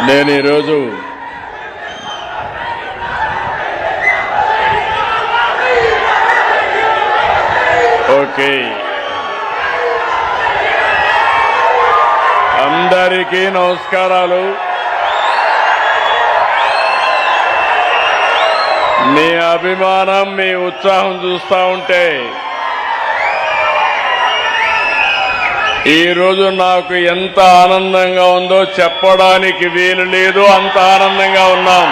నేను ఈరోజు ఓకే అందరికీ నమస్కారాలు. మీ అభిమానం, మీ ఉత్సాహం చూస్తూ ఉంటే ఈరోజు నాకు ఎంత ఆనందంగా ఉందో చెప్పడానికి వీలు లేదు. అంత ఆనందంగా ఉన్నాం.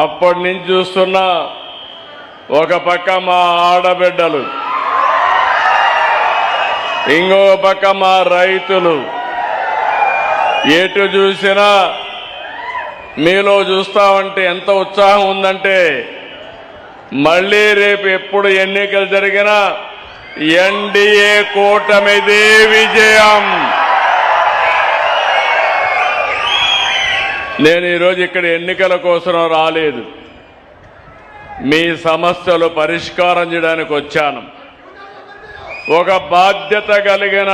అప్పటి నుంచి చూస్తున్నా, ఒక పక్క మా ఆడబిడ్డలు, ఇంకొక పక్క మా రైతులు, ఎటు చూసినా మీలో చూస్తామంటే ఎంత ఉత్సాహం ఉందంటే, మళ్ళీ రేపు ఎప్పుడు ఎన్నికలు జరిగినా ఎన్డీఏ కూటమిదే విజయం. నేను ఈరోజు ఇక్కడ ఎన్నికల కోసం రాలేదు, మీ సమస్యలు పరిష్కారం చేయడానికి వచ్చాను. ఒక బాధ్యత కలిగిన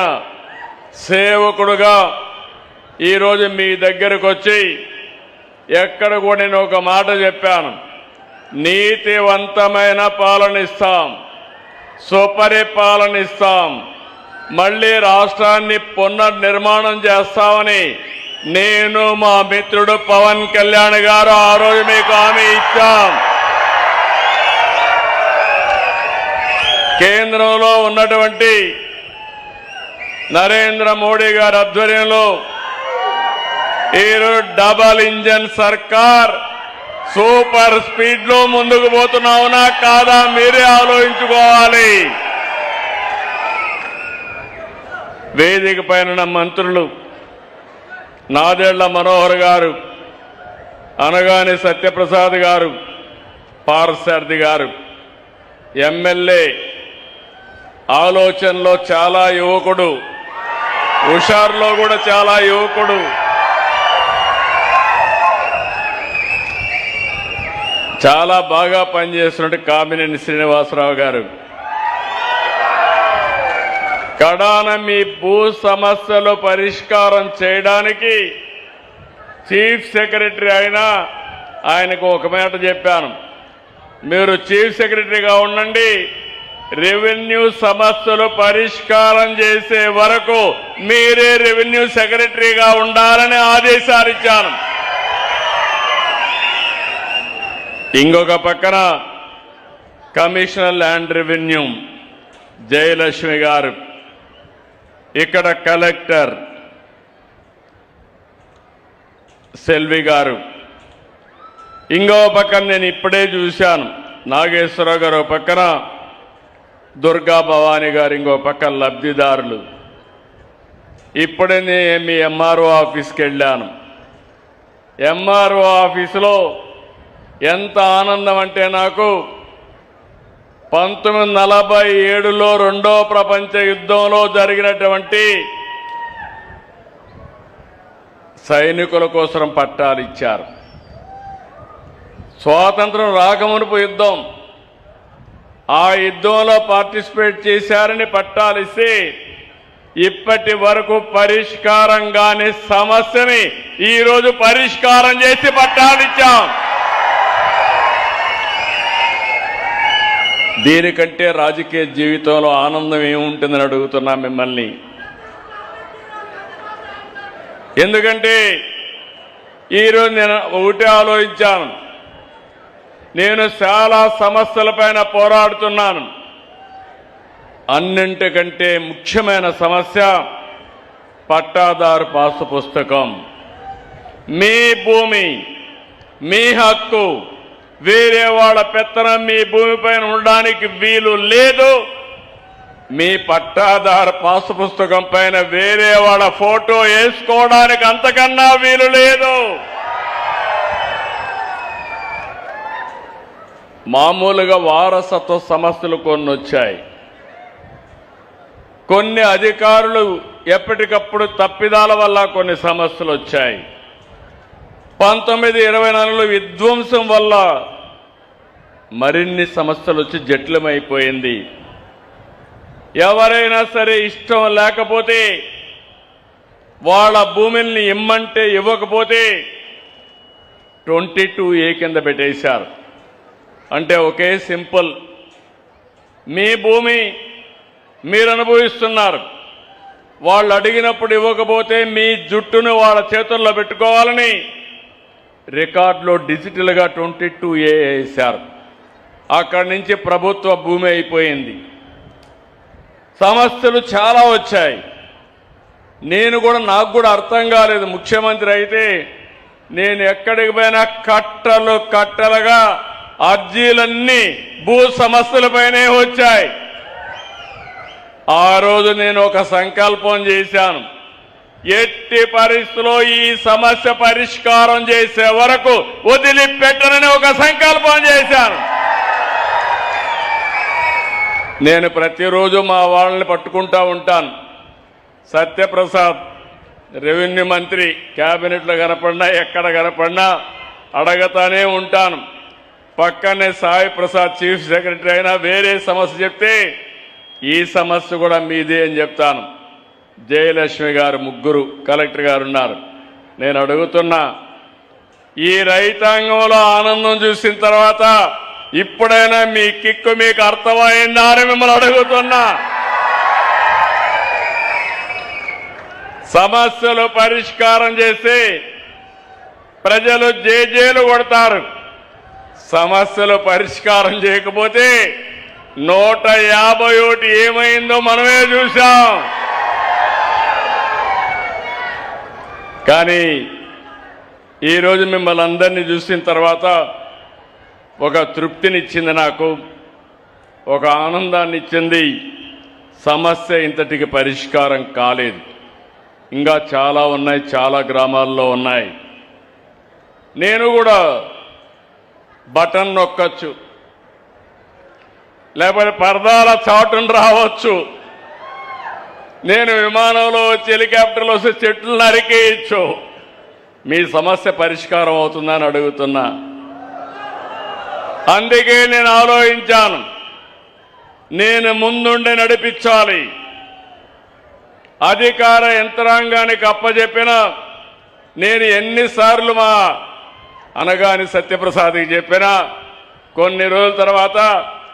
సేవకుడుగా ఈరోజు మీ దగ్గరకు వచ్చి ఎక్కడ కూడా నేను ఒక మాట చెప్పాను. నీతివంతమైన పాలన ఇస్తాం, సుపరిపాలన ఇస్తాం, మళ్ళీ రాష్ట్రాన్ని పునర్నిర్మాణం చేస్తామని నేను, మా మిత్రుడు పవన్ కళ్యాణ్ గారు ఆ రోజు మీకు హామీ ఇచ్చాం. కేంద్రంలో ఉన్నటువంటి నరేంద్ర మోడీ గారి ఆధ్వర్యంలో ఈరోజు డబల్ ఇంజన్ సర్కార్ సూపర్ స్పీడ్ లో ముందుకు పోతున్నావునా కాదా మీరే ఆలోచించుకోవాలి. వేదిక పైన మంత్రులు నాదెళ్ల మనోహర్ గారు, అనగాని సత్యప్రసాద్ గారు, పార్సారథి గారు, ఎమ్మెల్యే ఆలోచనలో చాలా యువకుడు, హుషారులో కూడా చాలా యువకుడు, చాలా బాగా పనిచేస్తున్నట్టు కామినేని శ్రీనివాసరావు గారు, కడాన మీ భూ సమస్యలు పరిష్కారం చేయడానికి చీఫ్ సెక్రటరీ అయినా ఆయనకు ఒక మాట చెప్పాను. మీరు చీఫ్ సెక్రటరీగా ఉండండి, రెవెన్యూ సమస్యలు పరిష్కారం చేసే వరకు మీరే రెవెన్యూ సెక్రటరీగా ఉండాలని ఆదేశాలు ఇచ్చాను. ఇంకొక పక్కన కమిషనర్ ల్యాండ్ రెవెన్యూ జయలక్ష్మి గారు, ఇక్కడ కలెక్టర్ సెల్వి గారు, ఇంకో పక్కన నేను ఇప్పుడే చూశాను నాగేశ్వరరావు గారు ఒక పక్కన, దుర్గా భవానీ గారు ఇంకో పక్కన లబ్ధిదారులు. ఇప్పుడే మీ ఎంఆర్ఓ ఆఫీస్కి వెళ్ళాను. ఎంఆర్ఓ ఆఫీసులో ఎంత ఆనందం అంటే, నాకు 1947లో రెండో ప్రపంచ యుద్ధంలో జరిగినటువంటి సైనికుల కోసం పట్టాలు ఇచ్చారు. స్వాతంత్రం రాకమునుపు యుద్ధం, ఆ యుద్ధంలో పార్టిసిపేట్ చేశారని పట్టాలు ఇస్తే ఇప్పటి వరకు పరిష్కారం కాని సమస్యని ఈరోజు పరిష్కారం చేసి పట్టాలు ఇచ్చాం. దీనికంటే రాజకీయ జీవితంలో ఆనందం ఏముంటుందని అడుగుతున్నా మిమ్మల్ని. ఎందుకంటే ఈరోజు నేను ఒకటి ఆలోచించాను, నేను చాలా సమస్యలపైన పోరాడుతున్నాను. అన్నింటికంటే ముఖ్యమైన సమస్య పట్టాదారు పాసు పుస్తకం. మీ భూమి, మీ హక్కు, వేరే వాళ్ళ పెత్తనం మీ భూమిపైన ఉండడానికి వీలు లేదు. మీ పట్టాదారు పాసు పుస్తకం పైన వేరే వాళ్ళ ఫోటో వేసుకోవడానికి అంతకన్నా వీలు లేదు. మామూలుగా వారసత్వ సమస్యలు కొన్ని వచ్చాయి. కొన్ని అధికారులు ఎప్పటికప్పుడు తప్పిదాల వల్ల కొన్ని సమస్యలు వచ్చాయి. 1924లో విధ్వంసం వల్ల మరిన్ని సమస్యలు వచ్చి జటిలమైపోయింది. ఎవరైనా సరే ఇష్టం లేకపోతే వాళ్ళ భూమిని ఇమ్మంటే ఇవ్వకపోతే 22A కింద పెట్టేశారు. అంటే ఒకే సింపుల్, మీ భూమి మీరు అనుభవిస్తున్నారు, వాళ్ళు అడిగినప్పుడు ఇవ్వకపోతే మీ జుట్టును వాళ్ళ చేతుల్లో పెట్టుకోవాలని రికార్డులో డిజిటల్గా 22A వేశారు. అక్కడి నుంచి ప్రభుత్వ భూమి అయిపోయింది. సమస్యలు చాలా వచ్చాయి. నాకు కూడా అర్థం కాలేదు. ముఖ్యమంత్రి అయితే నేను ఎక్కడికి పోయినా కట్టలు కట్టలుగా అర్జీలన్నీ భూ సమస్యలపైనే వచ్చాయి. ఆ రోజు నేను ఒక సంకల్పం చేశాను, ఎట్టి పరిస్థితుల్లో ఈ సమస్య పరిష్కారం చేసే వరకు వదిలిపెట్టనని ఒక సంకల్పం చేశాను. నేను ప్రతిరోజు మా వాళ్ళని పట్టుకుంటా ఉంటాను. సత్యప్రసాద్ రెవెన్యూ మంత్రి క్యాబినెట్లో కనపడినా ఎక్కడ కనపడినా అడగతానే ఉంటాను. పక్కనే సాయి ప్రసాద్ చీఫ్ సెక్రటరీ అయినా వేరే సమస్య చెప్తే ఈ సమస్య కూడా మీదే అని చెప్తాను. జయలక్ష్మి గారు ముగ్గురు కలెక్టర్ గారు ఉన్నారు. నేను అడుగుతున్నా, ఈ రైతాంగంలో ఆనందం చూసిన తర్వాత ఇప్పుడైనా మీ కిక్కు మీకు అర్థమైందా అని మిమ్మల్ని అడుగుతున్నా. సమస్యలు పరిష్కారం చేసి ప్రజలు జేజేలు కొడతారు. సమస్యలు పరిష్కారం చేయకపోతే 151 ఏమైందో మనమే చూశాం. కానీ ఈరోజు మిమ్మల్ని అందరినీ చూసిన తర్వాత ఒక తృప్తినిచ్చింది, నాకు ఒక ఆనందాన్ని ఇచ్చింది. సమస్య ఇంతటికి పరిష్కారం కాలేదు, ఇంకా చాలా ఉన్నాయి, చాలా గ్రామాల్లో ఉన్నాయి. నేను కూడా బటన్ నొక్కచ్చు, లేకపోతే పరదాల చాటును రావచ్చు, నేను విమానంలో వచ్చి హెలికాప్టర్లో వస్తే చెట్లు నరికేయచ్చు. మీ సమస్య పరిష్కారం అవుతుందని అడుగుతున్నా. అందుకే నేను ఆలోచించాను, నేను ముందుండి నడిపించాలి. అధికార యంత్రాంగానికి అప్పచెప్పినా నేను ఎన్నిసార్లు మా అనగాని సత్యప్రసాద్కి చెప్పినా కొన్ని రోజుల తర్వాత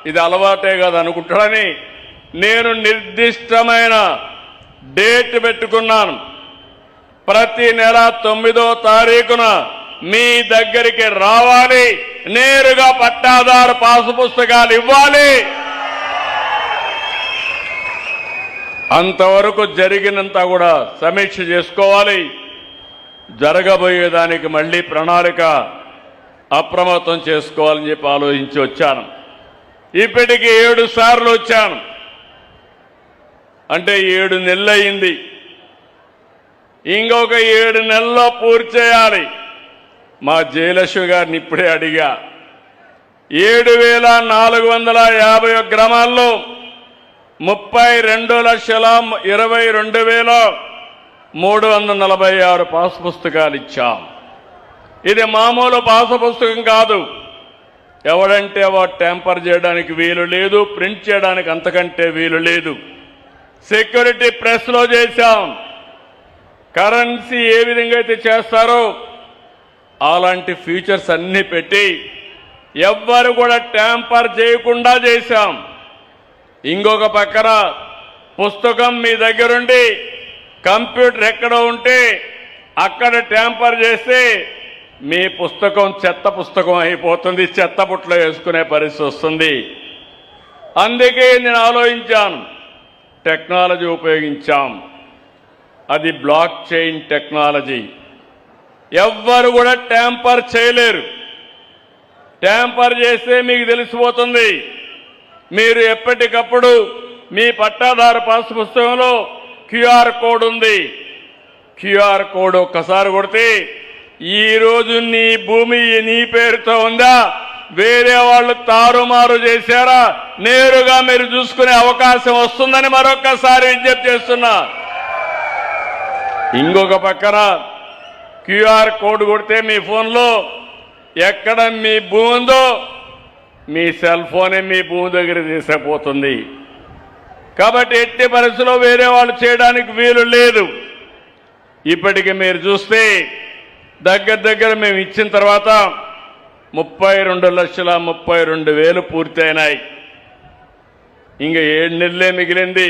ఇది అలవాటే కాదు అనుకుంటాడని నేను నిర్దిష్టమైన డేట్ పెట్టుకున్నాను. ప్రతి నెల 9వ తారీఖున మీ దగ్గరికి రావాలి, నేరుగా పట్టాదారు పాసు పుస్తకాలు ఇవ్వాలి. అంతవరకు జరిగినంత కూడా సమీక్ష చేసుకోవాలి. జరగబోయేదానికి మళ్ళీ ప్రణాళిక అప్రమత్తం చేసుకోవాలని చెప్పి ఆలోచించి వచ్చాను. ఇప్పటికి 7 సార్లు వచ్చాను, అంటే 7 నెలలు అయింది. ఇంకొక 7 నెలల్లో పూర్తి చేయాలి. మా జయలక్ష్మి గారిని ఇప్పుడే అడిగా, 7,451 గ్రామాల్లో 32,22,346 పాసు పుస్తకాలు ఇచ్చాం. ఇది మామూలు పాసు పుస్తకం కాదు. ఎవడంటే వాడు ట్యాంపర్ చేయడానికి వీలు లేదు, ప్రింట్ చేయడానికి అంతకంటే వీలు లేదు. సెక్యూరిటీ ప్రెస్లో చేశాం. కరెన్సీ ఏ విధంగా అయితే చేస్తారో అలాంటి ఫీచర్స్ అన్ని పెట్టి ఎవ్వరు కూడా ట్యాంపర్ చేయకుండా చేశాం. ఇంకొక పక్కన పుస్తకం మీ దగ్గరుండి కంప్యూటర్ ఎక్కడ ఉంటే అక్కడ ట్యాంపర్ చేస్తే మీ పుస్తకం చెత్త పుస్తకం అయిపోతుంది, చెత్త బుట్టలో వేసుకునే పరిస్థితి వస్తుంది. అందుకే నేను ఆలోచించాను, టెక్నాలజీ ఉపయోగించాం. అది బ్లాక్ చైన్ టెక్నాలజీ. ఎవ్వరు కూడా ట్యాంపర్ చేయలేరు. ట్యాంపర్ చేస్తే మీకు తెలిసిపోతుంది. మీరు ఎప్పటికప్పుడు మీ పట్టాదారు పాసు పుస్తకంలో క్యూఆర్ కోడ్ ఉంది. క్యూఆర్ కోడ్ ఒక్కసారి కొడితే ఈరోజు నీ భూమి నీ పేరుతో ఉందా, వేరే వాళ్ళు తారుమారు చేశారా, నేరుగా మీరు చూసుకునే అవకాశం వస్తుందని మరొక్కసారి విజ్ఞప్తి చేస్తున్నా. ఇంకొక పక్కన క్యూఆర్ కోడ్ కొడితే మీ ఫోన్లో ఎక్కడ మీ భూమి ఉందో మీ సెల్ ఫోనే మీ భూమి దగ్గర తీసుకుపోతుంది. కాబట్టి ఎట్టి పరిస్థితుల్లో వేరే వాళ్ళు చేయడానికి వీలు లేదు. ఇప్పటికి మీరు చూస్తే దగ్గర మేము ఇచ్చిన తర్వాత 32,32,000 పూర్తయినాయి. ఇంకా 7 నెలలే మిగిలింది.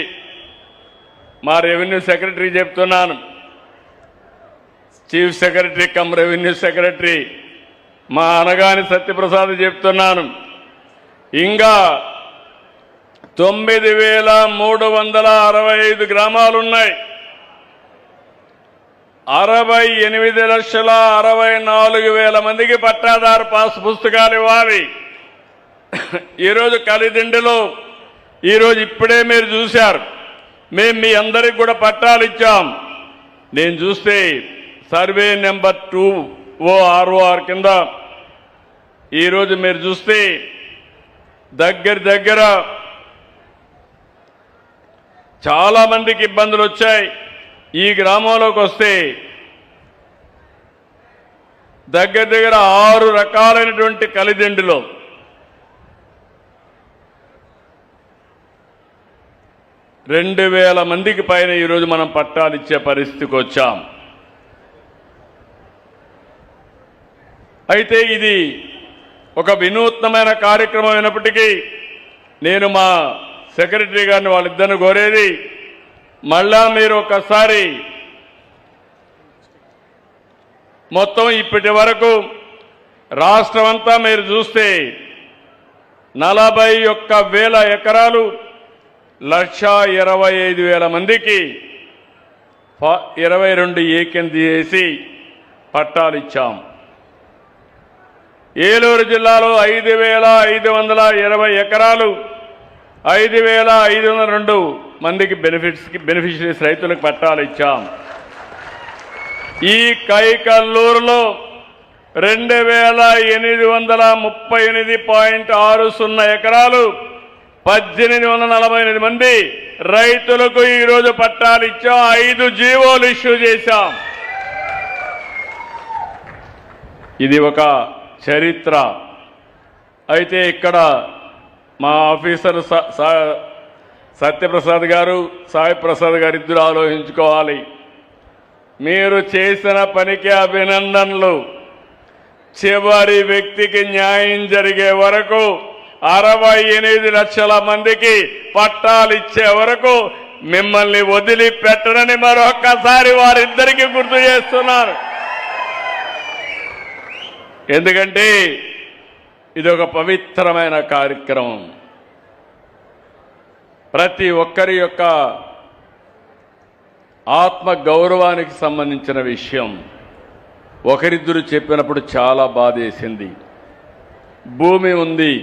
మా రెవెన్యూ సెక్రటరీ చెప్తున్నాను, chief secretary come revenue secretary మా అనగాని సత్యప్రసాద్ చెప్తున్నాను, ఇంకా 9,365 గ్రామాలున్నాయి. 68,64,000 మందికి పట్టాదారు పాస్ పుస్తకాలు ఇవ్వాలి. ఈరోజు కలిదిండిలో ఈరోజు ఇప్పుడే మీరు చూశారు, మేము మీ అందరికి కూడా పట్టాలు ఇచ్చాం. నేను చూస్తే సర్వే నెంబర్ 2OROR కింద ఈరోజు మీరు చూస్తే దగ్గర చాలా మందికి ఇబ్బందులు వచ్చాయి. ఈ గ్రామంలోకి వస్తే దగ్గర 6 రకాలైనటువంటి కలిదిండిలో 2,000 మందికి పైన ఈరోజు మనం పట్టాలు ఇచ్చే పరిస్థితికి వచ్చాం. అయితే ఇది ఒక వినూత్నమైన కార్యక్రమం అయినప్పటికీ నేను మా సెక్రటరీ గారిని వాళ్ళిద్దరిని కోరేది, మళ్ళా మీరు ఒకసారి మొత్తం ఇప్పటి వరకు రాష్ట్రం అంతా మీరు చూస్తే 41,000 ఎకరాలు 1,25,000 మందికి 22 ఏకెంది చేసి పట్టాలు ఇచ్చాం. ఏలూరు జిల్లాలో 5,520 ఎకరాలు 5,502 మందికి బెనిఫిషరీస్ రైతులకు పట్టాలు ఇచ్చాం. ఈ కైకల్లూరులో 2,838.60 ఎకరాలు 1,848 మంది రైతులకు ఈరోజు పట్టాలు ఇచ్చాం. 5 జీవోలు ఇష్యూ చేశాం. ఇది ఒక చరిత్ర. అయితే ఇక్కడ మా ఆఫీసర్ సత్యప్రసాద్ గారు, సాయి ప్రసాద్ గారు ఇద్దరు ఆలోచించుకోవాలి. మీరు చేసిన పనికి అభినందనలు. చివరి వ్యక్తికి న్యాయం జరిగే వరకు 68 లక్షల మందికి పట్టాలు ఇచ్చే వరకు మిమ్మల్ని వదిలిపెట్టరని మరొక్కసారి వారిద్దరికీ గుర్తు చేస్తున్నారు. ఎందుకంటే ఇది ఒక పవిత్రమైన కార్యక్రమం. ప్రతి ఒక్కరి యొక్క ఆత్మ గౌరవానికి సంబంధించిన విషయం. ఒకరిద్దరు చెప్పినప్పుడు చాలా బాధేసింది. భూమి ఉంది,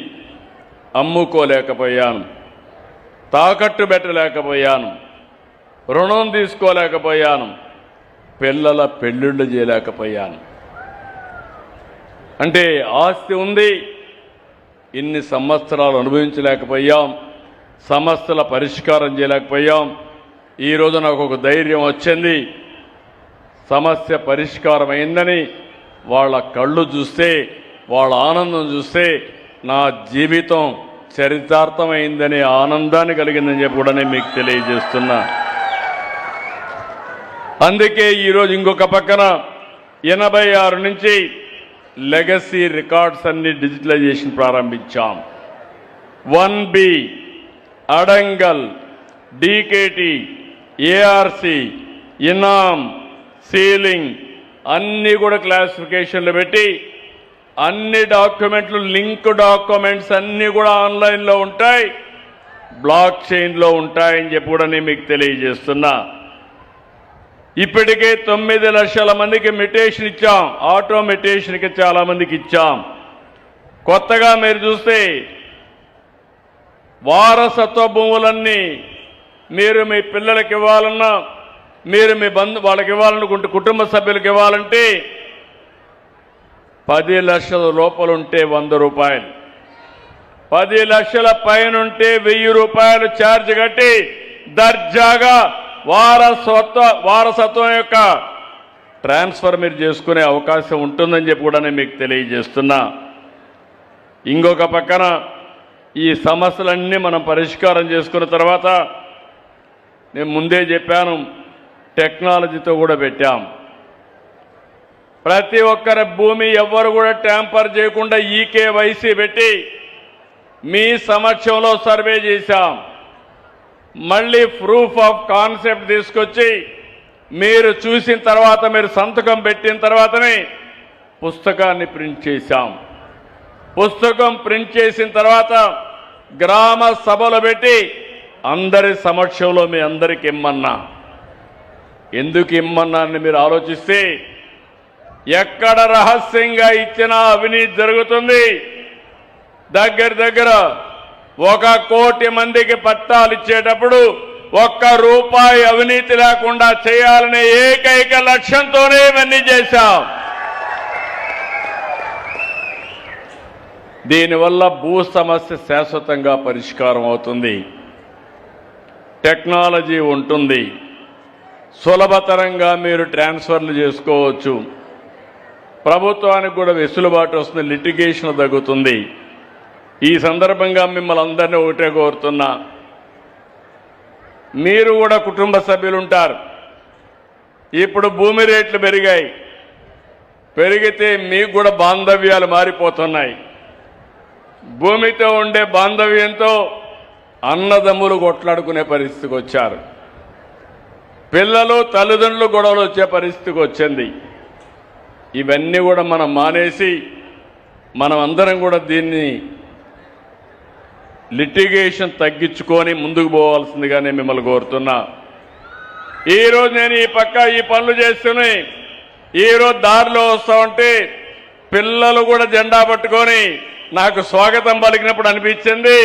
అమ్ముకోలేకపోయాను, తాకట్టు పెట్టలేకపోయాను, రుణం తీసుకోలేకపోయాను, పిల్లల పెళ్ళిళ్ళు చేయలేకపోయాను. అంటే ఆస్తి ఉంది, ఇన్ని సంవత్సరాలు అనుభవించలేకపోయాం, సమస్యల పరిష్కారం చేయలేకపోయాం. ఈరోజు నాకు ఒక ధైర్యం వచ్చింది, సమస్య పరిష్కారం అయిందని వాళ్ళ కళ్ళు చూస్తే, వాళ్ళ ఆనందం చూస్తే నా జీవితం చరితార్థమైందనే ఆనందాన్ని కలిగిందని చెప్పి కూడా నేను మీకు తెలియజేస్తున్నా. అందుకే ఈరోజు ఇంకొక పక్కన 86 నుంచి లెగసీ రికార్డ్స్ అన్ని డిజిటలైజేషన్ ప్రారంభించాం. 1B, అడంగల్, డీకేటీ, ఏఆర్సి, ఇనామ్, సీలింగ్ అన్నీ కూడా క్లాసిఫికేషన్లు పెట్టి అన్ని డాక్యుమెంట్లు, లింక్ డాక్యుమెంట్స్ అన్నీ కూడా ఆన్లైన్లో ఉంటాయి, బ్లాక్ చైన్లో ఉంటాయని చెప్పి కూడా నేను మీకు తెలియజేస్తున్నా. ఇప్పటికే 9 లక్షల మందికి మెటేషన్ ఇచ్చాం, ఆటోమెటేషన్కి చాలా మందికి ఇచ్చాం. కొత్తగా మీరు చూస్తే వారసత్వ భూములన్నీ మీరు మీ పిల్లలకి ఇవ్వాలన్నా, మీరు మీ వాళ్ళకి ఇవ్వాలనుకుంటే, కుటుంబ సభ్యులకు ఇవ్వాలంటే 10 లక్షల లోపల ఉంటే 100 రూపాయలు, 10 లక్షల పైన ఉంటే 1000 రూపాయలు ఛార్జ్ కట్టి దర్జాగా వారసత్వం యొక్క ట్రాన్స్ఫర్ మీరు చేసుకునే అవకాశం ఉంటుందని చెప్పి కూడా నేను మీకు తెలియజేస్తున్నా. ఇంకొక పక్కన ఈ సమస్యలన్నీ మనం పరిష్కారం చేసుకున్న తర్వాత నేను ముందే చెప్పాను, టెక్నాలజీతో కూడా పెట్టాం. ప్రతి ఒక్కరి భూమి ఎవ్వరు కూడా ట్యాంపర్ చేయకుండా ఈకేవైసీ పెట్టి మీ సమక్షంలో సర్వే చేశాం. మళ్ళీ ప్రూఫ్ ఆఫ్ కాన్సెప్ట్ తీసుకొచ్చి మీరు చూసిన తర్వాత, మీరు సంతకం పెట్టిన తర్వాతనే పుస్తకాన్ని ప్రింట్ చేశాం. పుస్తకం ప్రింట్ చేసిన తర్వాత గ్రామ సభలు పెట్టి అందరి సమక్షంలో మీ అందరికి ఇమ్మన్నా. ఎందుకు ఇమ్మన్నా అని మీరు ఆలోచిస్తే, ఎక్కడ రహస్యంగా ఇచ్చినా అవినీతి జరుగుతుంది. దగ్గర 1 కోటి మందికి పట్టాలు ఇచ్చేటప్పుడు 1 రూపాయి అవినీతి లేకుండా చేయాలనే ఏకైక లక్ష్యంతోనే ఇవన్నీ చేశాం. దీనివల్ల భూ సమస్య శాశ్వతంగా పరిష్కారం అవుతుంది. టెక్నాలజీ ఉంటుంది, సులభతరంగా మీరు ట్రాన్స్ఫర్లు చేసుకోవచ్చు. ప్రభుత్వానికి కూడా వెసులుబాటు వస్తుంది, లిటిగేషన్ తగ్గుతుంది. ఈ సందర్భంగా మిమ్మల్ని అందరినీ ఒకటే కోరుతున్నా, మీరు కూడా కుటుంబ సభ్యులు ఉంటారు. ఇప్పుడు భూమి రేట్లు పెరిగాయి. పెరిగితే మీకు కూడా బాంధవ్యాలు మారిపోతున్నాయి. భూమితో ఉండే బాంధవ్యంతో అన్నదమ్ములు కొట్లాడుకునే పరిస్థితికి వచ్చారు. పిల్లలు తల్లిదండ్రులు గొడవలు వచ్చే పరిస్థితికి వచ్చింది. ఇవన్నీ కూడా మనం మానేసి మనం అందరం కూడా దీన్ని లిటిగేషన్ తగ్గించుకొని ముందుకు పోవాల్సిందిగానే మిమ్మల్ని కోరుతున్నా. ఈరోజు నేను ఈ పక్క ఈ పనులు చేస్తూనే ఈరోజు దారిలో వస్తా ఉంటే పిల్లలు కూడా జెండా పట్టుకొని నాకు స్వాగతం పలికినప్పుడు అనిపించింది,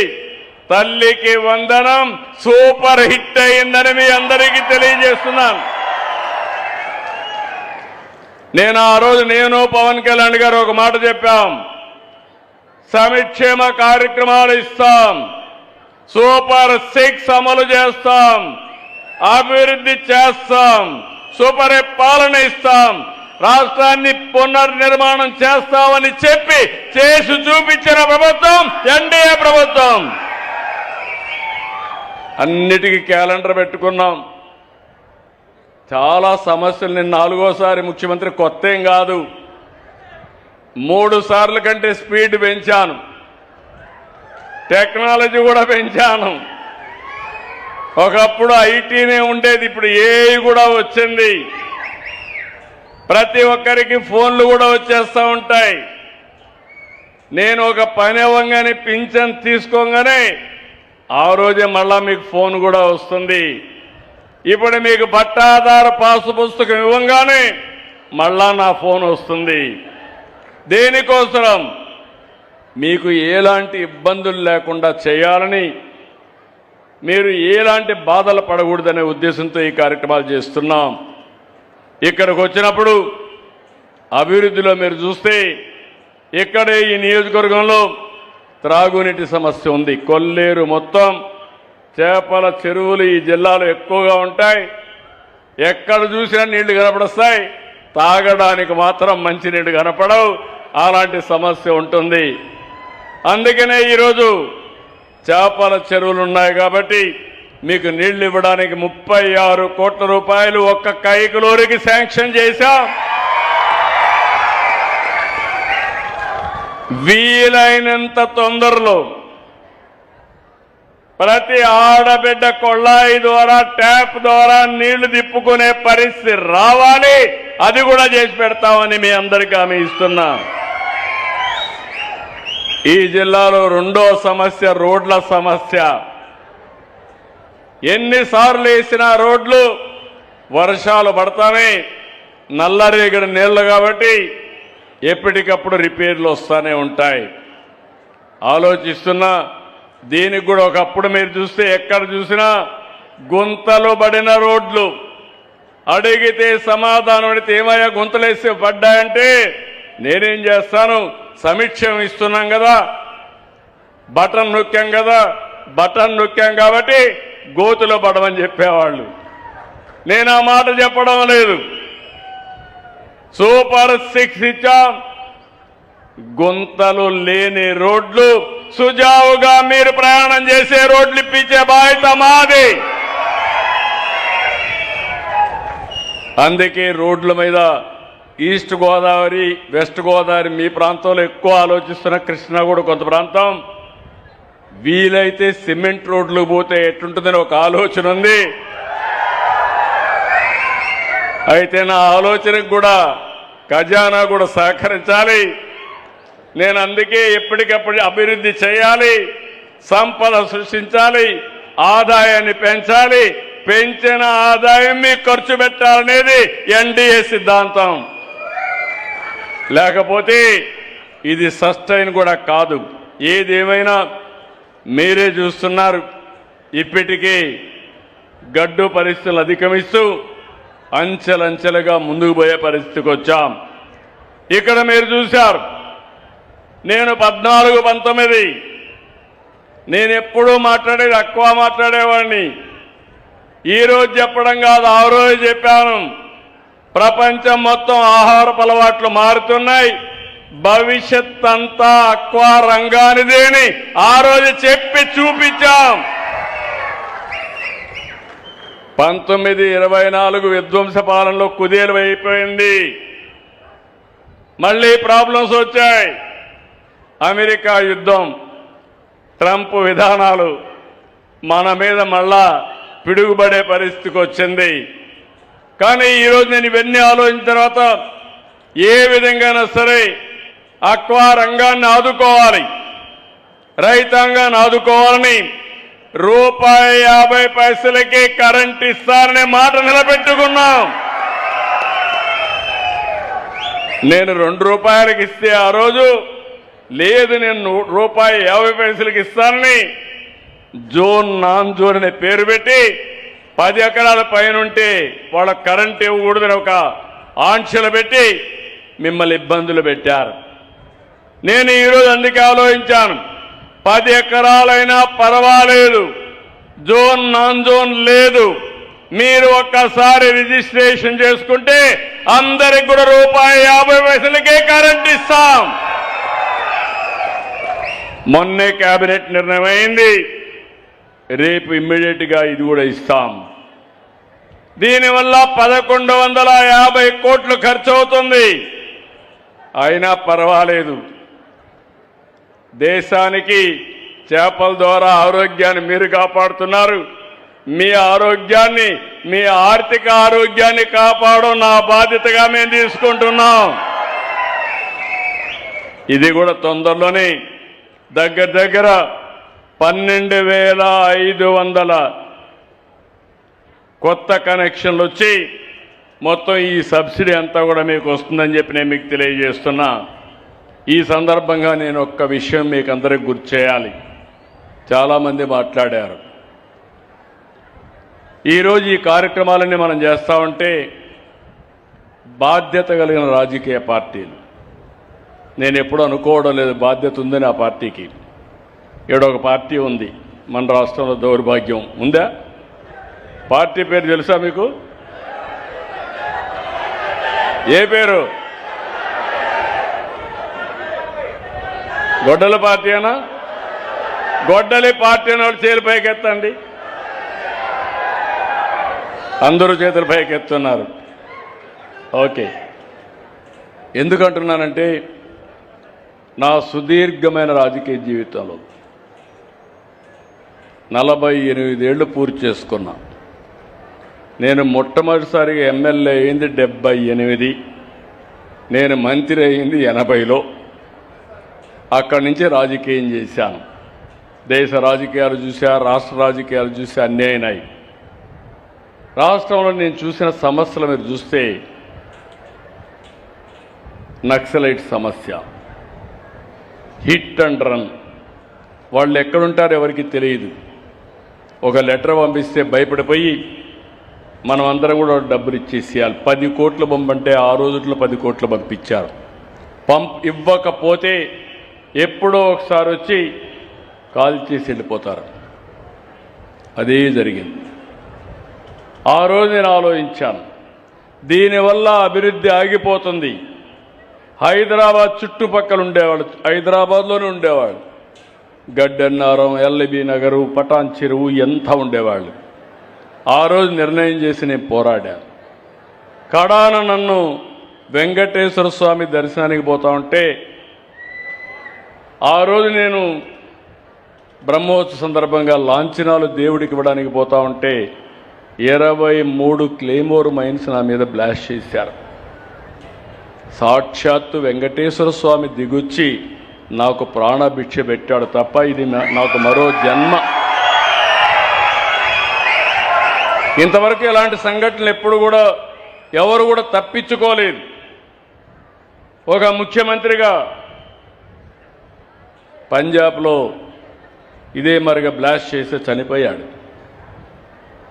తల్లికి వందనం సూపర్ హిట్ అయిందని మీ అందరికీ తెలియజేస్తున్నాను. నేను ఆ రోజు నేను పవన్ కళ్యాణ్ గారు ఒక మాట చెప్పాం, సంక్షేమ కార్యక్రమాలు ఇస్తాం, సూపర్ 6 అమలు చేస్తాం, అభివృద్ధి చేస్తాం, సూపర్ పాలన ఇస్తాం, రాష్ట్రాన్ని పునర్నిర్మాణం చేస్తామని చెప్పి చేసి చూపించిన ప్రభుత్వం ఎన్డీఏ ప్రభుత్వం. అన్నిటికీ క్యాలెండర్ పెట్టుకున్నాం. చాలా సమస్యలు, నేను 4వసారి ముఖ్యమంత్రి, కొత్త ఏం కాదు. 3 సార్లు కంటే స్పీడ్ పెంచాను, టెక్నాలజీ కూడా పెంచాను. ఒకప్పుడు ఐటీనే ఉండేది, ఇప్పుడు ఏఐ కూడా వచ్చింది. ప్రతి ఒక్కరికి ఫోన్లు కూడా వచ్చేస్తూ ఉంటాయి. నేను ఒక పని అవ్వగానే పింఛన్ తీసుకోగానే ఆ రోజే మళ్ళా మీకు ఫోన్ కూడా వస్తుంది. ఇప్పుడు మీకు పట్టాదారు పాసు పుస్తకం ఇవ్వగానే మళ్ళా నా ఫోన్ వస్తుంది. దేనికోసం? మీకు ఎలాంటి ఇబ్బందులు లేకుండా చేయాలని, మీరు ఎలాంటి బాధలు పడకూడదనే ఉద్దేశంతో ఈ కార్యక్రమాలు చేస్తున్నాం. ఇక్కడికి వచ్చినప్పుడు అభివృద్ధిలో మీరు చూస్తే ఇక్కడే ఈ నియోజకవర్గంలో త్రాగునీటి సమస్య ఉంది. కొల్లేరు మొత్తం చేపల చెరువులు ఈ జిల్లాలో ఎక్కువగా ఉంటాయి. ఎక్కడ చూసినా నీళ్లు కనపడొస్తాయి, తాగడానికి మాత్రం మంచినీళ్ళు కనపడవు. అలాంటి సమస్య ఉంటుంది. అందుకనే ఈరోజు చేపల చెరువులు ఉన్నాయి కాబట్టి మీకు నీళ్లు ఇవ్వడానికి 36 కోట్ల రూపాయలు ఒక్క కైకలూరికి శాంక్షన్ చేశాం. వీలైనంత తొందరలో ప్రతి ఆడబిడ్డ కొళ్ళాయి ద్వారా, ట్యాప్ ద్వారా నీళ్లు తిప్పుకునే పరిస్థితి రావాలి. అది కూడా చేసి పెడతామని మీ అందరికీ హామీ ఇస్తున్నా. ఈ జిల్లాలో 2వ సమస్య రోడ్ల సమస్య. ఎన్నిసార్లు వేసిన రోడ్లు వర్షాలు పడతానే నల్లరేగడి నీళ్లు కాబట్టి ఎప్పటికప్పుడు రిపేర్లు వస్తూనే ఉంటాయి. ఆలోచిస్తున్నా, దీనికి కూడా ఒకప్పుడు మీరు చూస్తే ఎక్కడ చూసినా గుంతలు పడిన రోడ్లు. అడిగితే సమాధానం అడిగితే ఏమయ్యా గుంతలేసి పడ్డాయంటే నేనేం చేస్తాను, సమీక్షం ఇస్తున్నాం కదా, బటన్ నొక్కాం కాబట్టి గోతులో పడమని చెప్పేవాళ్ళు. నేను ఆ మాట చెప్పడం లేదు. సూపర్ 6 ఇచ్చాం. గుంతలు లేని రోడ్లు, సుజావుగా మీరు ప్రయాణం చేసే రోడ్లు ఇప్పించే బాధ్యత మాది. అందుకే రోడ్ల మీద ఈస్ట్ గోదావరి వెస్ట్ గోదావరి మీ ప్రాంతంలో ఎక్కువ ఆలోచిస్తున్న కృష్ణా కూడా కొంత ప్రాంతం వీలైతే సిమెంట్ రోడ్లు పోతే ఎట్లుంటుందని ఒక ఆలోచన ఉంది. అయితే నా ఆలోచనకు కూడా ఖజానా కూడా సహకరించాలి. నేను అందుకే ఎప్పటికప్పుడు అభివృద్ధి చేయాలి, సంపద సృష్టించాలి, ఆదాయాన్ని పెంచాలి, పెంచిన ఆదాయం మీకు ఖర్చు పెట్టాలనేది ఎన్డీఏ సిద్ధాంతం. లేకపోతే ఇది సస్టైన్ కూడా కాదు. ఏదేమైనా మీరే చూస్తున్నారు, ఇప్పటికీ గడ్డు పరిస్థితులు అధిగమిస్తూ అంచెలంచెలుగా ముందుకు పోయే పరిస్థితికి వచ్చాం. ఇక్కడ మీరు చూశారు, నేను 14-19 నేను ఎప్పుడూ మాట్లాడేది ఎక్కువ మాట్లాడేవాడిని. ఈరోజు చెప్పడం కాదు, ఆ రోజు చెప్పాను. ప్రపంచం మొత్తం ఆహారపు అలవాట్లు మారుతున్నాయి, భవిష్యత్ అంతా అక్వా రంగానిదేని ఆ రోజు చెప్పి చూపించాం. 1924 విధ్వంస పాలనలో కుదేలు అయిపోయింది. మళ్ళీ ప్రాబ్లమ్స్ వచ్చాయి. అమెరికా యుద్ధం, ట్రంప్ విధానాలు మన మీద మళ్ళా పిడుగుపడే పరిస్థితికి వచ్చింది. కానీ ఈరోజు నేను ఇవన్నీ ఆలోచించిన తర్వాత ఏ విధంగానైనా సరే అక్వా రంగాన్ని ఆదుకోవాలి, రైతాంగాన్ని ఆదుకోవాలని ₹1.50 కరెంట్ ఇస్తారనే మాట నిలబెట్టుకున్నాం. నేను ₹2 ఇస్తే ఆ రోజు లేదు, నేను ₹1.50 ఇస్తానని జోన్ నాన్ జోన్ అనే పేరు పెట్టి 10 ఎకరాల పైన ఉంటే వాళ్ళ కరెంట్ ఇవ్వకూడదని ఒక ఆంక్షలు పెట్టి మిమ్మల్ని ఇబ్బందులు పెట్టారు. నేను ఈరోజు అందుకే ఆలోచించాను, 10 ఎకరాలైనా పర్వాలేదు, జోన్ నాన్ జోన్ లేదు, మీరు ఒక్కసారి రిజిస్ట్రేషన్ చేసుకుంటే అందరికి కూడా ₹1.50 కరెంట్ ఇస్తాం. మొన్నే కేబినెట్ నిర్ణయం అయింది, రేపు ఇమ్మీడియట్ గా ఇది కూడా ఇస్తాం. దీనివల్ల 1150 కోట్లు ఖర్చు అవుతుంది. అయినా పర్వాలేదు, దేశానికి చేపల ద్వారా ఆరోగ్యాన్ని మీరు కాపాడుతున్నారు. మీ ఆరోగ్యాన్ని, మీ ఆర్థిక ఆరోగ్యాన్ని కాపాడడం నా బాధ్యతగా మేము తీసుకుంటున్నాం. ఇది కూడా తొందరలోనే దగ్గర 12,500 కొత్త కనెక్షన్లు వచ్చి మొత్తం ఈ సబ్సిడీ అంతా కూడా మీకు వస్తుందని చెప్పి నేను మీకు తెలియజేస్తున్నా. ఈ సందర్భంగా నేను ఒక్క విషయం మీకు అందరికి గుర్తు చేయాలి. చాలామంది మాట్లాడారు. ఈరోజు ఈ కార్యక్రమాలన్నీ మనం చేస్తూ ఉంటే బాధ్యత కలిగిన రాజకీయ పార్టీలు, నేను ఎప్పుడూ అనుకోవడం లేదు బాధ్యత ఉందని ఆ పార్టీకి. ఇక్కడ ఒక పార్టీ ఉంది మన రాష్ట్రంలో, దౌర్భాగ్యం ఉందా? పార్టీ పేరు తెలుసా మీకు? ఏ పేరు? గొడ్డల పార్టీ అనా? గొడ్డలి పార్టీ అని వాళ్ళు చేతులు పైకెత్తండి. అందరూ చేతులు పైకెత్తున్నారు. ఓకే, ఎందుకంటున్నానంటే నా సుదీర్ఘమైన రాజకీయ జీవితంలో 48 ఏళ్ళు పూర్తి చేసుకున్నా. నేను మొట్టమొదటిసారిగా ఎమ్మెల్యే అయింది 78, నేను మంత్రి అయింది 80లో. అక్కడి నుంచి రాజకీయం చేశాను. దేశ రాజకీయాలు చూసా, రాష్ట్ర రాజకీయాలు చూసి అన్నీ అయినాయి. రాష్ట్రంలో నేను చూసిన సమస్యలు మీరు చూస్తే నక్సలైట్ సమస్య, హిట్ అండ్ రన్, వాళ్ళు ఎక్కడుంటారో ఎవరికి తెలియదు. ఒక లెటర్ పంపిస్తే భయపడిపోయి మనం అందరం కూడా డబ్బులు ఇచ్చేసేయాలి. 10 కోట్లు పంపంటే ఆ రోజుల్లో 10 కోట్లు పంపించారు. ఇవ్వకపోతే ఎప్పుడో ఒకసారి వచ్చి కాల్ చేసి వెళ్ళిపోతారు. అదే జరిగింది. ఆ రోజు నేను ఆలోచించాను, దీనివల్ల అభివృద్ధి ఆగిపోతుంది. హైదరాబాద్ చుట్టుపక్కల ఉండేవాళ్ళు, హైదరాబాద్లోనే ఉండేవాళ్ళు, గడ్డన్నారం, ఎల్బీ నగరు, పటాన్ చెరువు ఎంత ఉండేవాళ్ళు. ఆ రోజు నిర్ణయం చేసి నేను పోరాడాను. కడాన నన్ను వెంకటేశ్వర స్వామి దర్శనానికి పోతా ఉంటే ఆ రోజు నేను బ్రహ్మోత్సవ సందర్భంగా లాంఛనాలు దేవుడికి ఇవ్వడానికి పోతా ఉంటే 23 క్లెయిమోర్ మైన్స్ నా మీద బ్లాస్ట్ చేశారు. సాక్షాత్తు వెంకటేశ్వర స్వామి దిగొచ్చి నాకు ప్రాణభిక్ష పెట్టాడు తప్ప ఇది నాకు మరో జన్మ. ఇంతవరకు ఇలాంటి సంఘటనలు ఎప్పుడు కూడా ఎవరు కూడా తప్పించుకోలేదు. ఒక ముఖ్యమంత్రిగా పంజాబ్లో ఇదే మరిగా బ్లాస్ట్ చేసి చనిపోయాడు.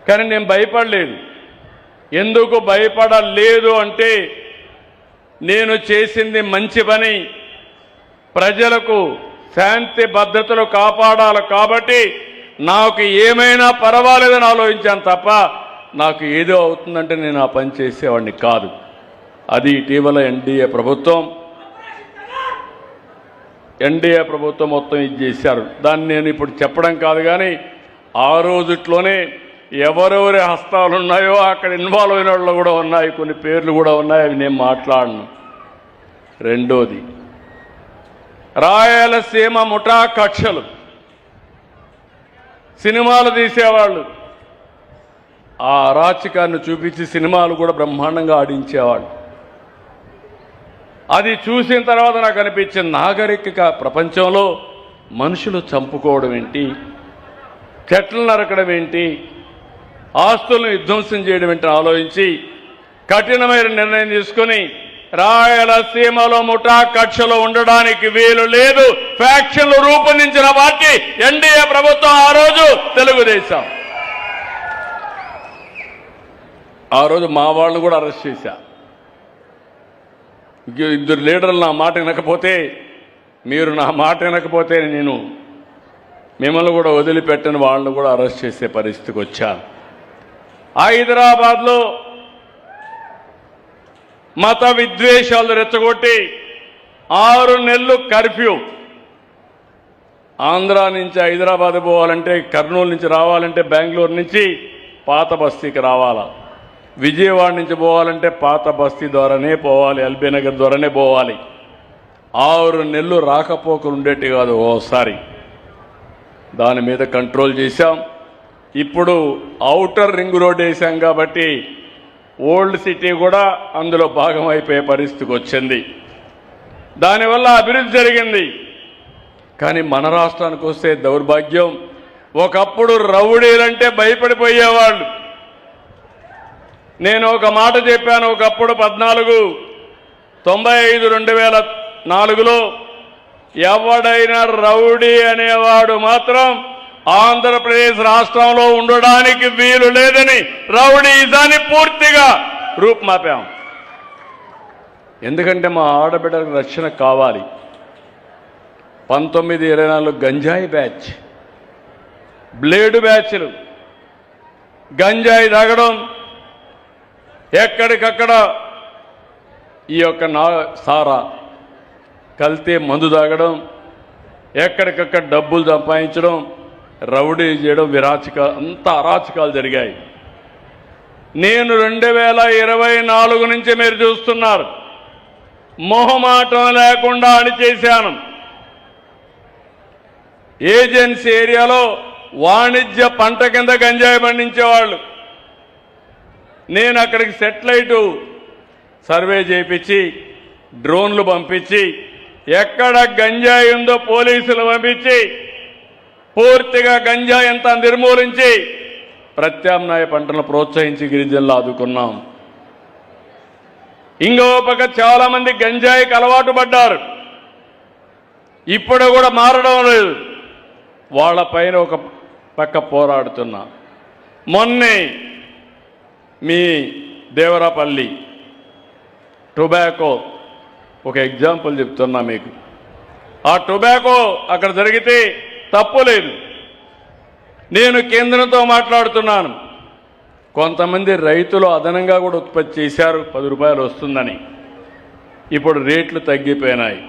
కానీ నేను భయపడలేదు. ఎందుకు భయపడలేదు అంటే నేను చేసింది మంచి పని, ప్రజలకు శాంతి భద్రతలు కాపాడాలి కాబట్టి నాకు ఏమైనా పర్వాలేదని ఆలోచించాను తప్ప నాకు ఏదో అవుతుందంటే నేను ఆ పని చేసేవాడిని కాదు. అది ఇటీవల ఎన్డీఏ ప్రభుత్వం మొత్తం ఇది చేశారు. దాన్ని నేను ఇప్పుడు చెప్పడం కాదు, కానీ ఆ రోజుట్లోనే ఎవరెవరి హస్తాలు ఉన్నాయో అక్కడ ఇన్వాల్వ్ అయిన వాళ్ళు కూడా ఉన్నాయి, కొన్ని పేర్లు కూడా ఉన్నాయి, అవి నేను మాట్లాడను. రెండోది, రాయలసీమ ముఠా కక్షలు, సినిమాలు తీసేవాళ్ళు, ఆ అరాచకాన్ని చూపించి సినిమాలు కూడా బ్రహ్మాండంగా ఆడించేవాళ్ళు. అది చూసిన తర్వాత నాకు అనిపించింది, నాగరిక ప్రపంచంలో మనుషులు చంపుకోవడం ఏంటి, చెట్లు నరకడం ఏంటి, ఆస్తులను విధ్వంసం చేయడం ఏంటి ఆలోచించి కఠినమైన నిర్ణయం తీసుకుని రాయలసీమలో ముఠా కక్షలో ఉండడానికి వీలు లేదు, ఫ్యాక్షన్లు రూపొందించిన పార్టీ ఎన్డీఏ ప్రభుత్వం ఆ రోజు తెలుగుదేశం. ఆ రోజు మా వాళ్ళు కూడా అరెస్ట్ చేశా. ఇద్దరు లీడర్లు నా మాట వినకపోతే, మీరు నా మాట వినకపోతే నేను మిమ్మల్ని కూడా వదిలిపెట్టని వాళ్ళని కూడా అరెస్ట్ చేసే పరిస్థితికి వచ్చాను. హైదరాబాద్లో మత విద్వేషాలు రెచ్చగొట్టి 6 నెలలు కర్ఫ్యూ. ఆంధ్ర నుంచి హైదరాబాద్ పోవాలంటే, కర్నూలు నుంచి రావాలంటే బెంగళూరు నుంచి పాత బస్తీకి రావాలా, విజయవాడ నుంచి పోవాలంటే పాత బస్తీ ద్వారానే పోవాలి, ఎల్బీ నగర్ ద్వారానే పోవాలి. 6 నెలలు రాకపోకలు ఉండేటి కాదు ఓసారి. దాని మీద కంట్రోల్ చేశాం. ఇప్పుడు ఔటర్ రింగ్ రోడ్ వేసాం కాబట్టి ఓల్డ్ సిటీ కూడా అందులో భాగం అయిపోయే పరిస్థితికి వచ్చింది. దానివల్ల అభివృద్ధి జరిగింది. కానీ మన రాష్ట్రానికి వస్తే దౌర్భాగ్యం, ఒకప్పుడు రౌడీలంటే భయపడిపోయేవాళ్ళు. నేను ఒక మాట చెప్పాను, ఒకప్పుడు 1495-2004లో ఎవడైనా రౌడీ అనేవాడు మాత్రం ఆంధ్రప్రదేశ్ రాష్ట్రంలో ఉండడానికి వీలు లేదని రౌడీజాన్ని పూర్తిగా రూపుమాపాం. ఎందుకంటే మా ఆడబిడ్డలకు రక్షణ కావాలి. 1924 గంజాయి బ్యాచ్, బ్లేడు బ్యాచ్లు, గంజాయి తాగడం, ఎక్కడికక్కడ ఈ యొక్క సారా కల్తీ మందు తాగడం, ఎక్కడికక్కడ డబ్బులు సంపాదించడం, రౌడీ చేయడం, అంత అరాచకాలు జరిగాయి. నేను 2024 నుంచి మీరు చూస్తున్నారు, మొహమాటం లేకుండా అణిచేశాను. ఏజెన్సీ ఏరియాలో వాణిజ్య పంట కింద గంజాయి పండించేవాళ్ళు. నేను అక్కడికి సెటిలైట్ సర్వే చేయించి, డ్రోన్లు పంపించి, ఎక్కడ గంజాయి ఉందో పోలీసులు పంపించి పూర్తిగా గంజాయి అంతా నిర్మూలించి ప్రత్యామ్నాయ పంటలను ప్రోత్సహించి గిరిజనులు ఆదుకున్నాం. ఇంకో పక్క చాలా మంది గంజాయికి అలవాటు పడ్డారు, ఇప్పుడు కూడా మారడం లేదు. వాళ్ళపైన ఒక పక్క పోరాడుతున్నా. మొన్నే మీ దేవరాపల్లి టొబాకో ఒక ఎగ్జాంపుల్ చెప్తున్నా మీకు. ఆ టొబాకో అక్కడ జరిగితే తప్పు లేదు. నేను కేంద్రంతో మాట్లాడుతున్నాను. కొంతమంది రైతులు అదనంగా కూడా ఉత్పత్తి చేశారు, 10 రూపాయలు వస్తుందని. ఇప్పుడు రేట్లు తగ్గిపోయినాయి.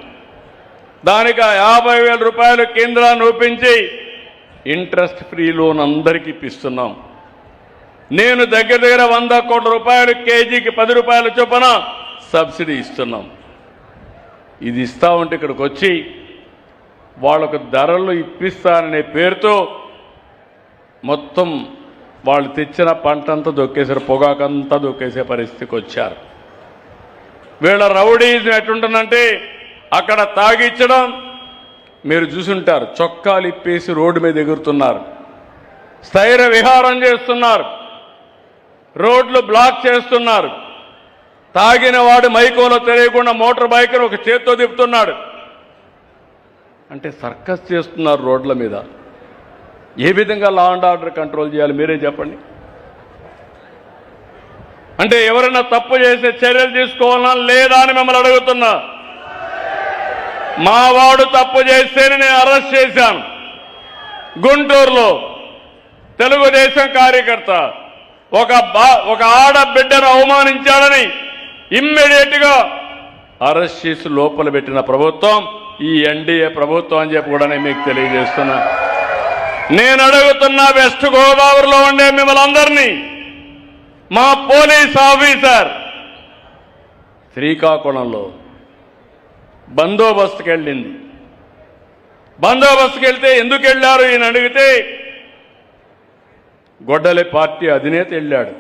దానికి 50,000 రూపాయలు కేంద్రాన్ని ఒప్పించి ఇంట్రెస్ట్ ఫ్రీ లోన్ అందరికీ ఇప్పిస్తున్నాం. నేను దగ్గర 100 కోట్ల రూపాయలు కేజీకి 10 రూపాయల చొప్పున సబ్సిడీ ఇస్తున్నాం. ఇది ఇస్తా ఉంటే ఇక్కడికి వచ్చి వాళ్ళకు ధరలు ఇప్పిస్తాననే పేరుతో మొత్తం వాళ్ళు తెచ్చిన పంటంతా దొక్కేశారు, పొగాకంతా దొక్కేసే పరిస్థితికి వచ్చారు. వీళ్ళ రౌడీజం ఎట్లుంటుందంటే అక్కడ తాగిచ్చడం, మీరు చూసుంటారు, చొక్కాలు ఇప్పేసి రోడ్డు మీద ఎగురుతున్నారు, స్థైర్య విహారం చేస్తున్నారు, రోడ్లు బ్లాక్ చేస్తున్నారు. తాగిన వాడు మైకోలో తెలియకుండా మోటార్ బైక్ను ఒక చేత్తో తిప్పుతున్నాడు. అంటే సర్కస్ చేస్తున్నారు రోడ్ల మీద. ఏ విధంగా లా అండ్ ఆర్డర్ కంట్రోల్ చేయాలి మీరే చెప్పండి. అంటే ఎవరైనా తప్పు చేసే చర్యలు తీసుకోవాలా లేదా అని మిమ్మల్ని అడుగుతున్నా. మా వాడు తప్పు చేస్తేనే నేను అరెస్ట్ చేశాను. గుంటూరులో తెలుగుదేశం కార్యకర్త ఒక ఆడబిడ్డను అవమానించాడని ఇమ్మీడియట్ గా అరెస్ట్ చేసి లోపల పెట్టిన ప్రభుత్వం ఈ ఎన్డీఏ ప్రభుత్వం అని చెప్పి కూడా మీకు తెలియజేస్తున్నా. నేను అడుగుతున్నా, వెస్ట్ గోదావరిలో ఉండే మిమ్మల్ని అందరినీ, మా పోలీస్ ఆఫీసర్ శ్రీకాకుళంలో బందోబస్తుకి వెళ్ళింది. బందోబస్తుకి వెళ్తే ఎందుకు వెళ్ళారు ఈయన అడిగితే గొడ్డలి పార్టీ అధినేత వెళ్ళాడు.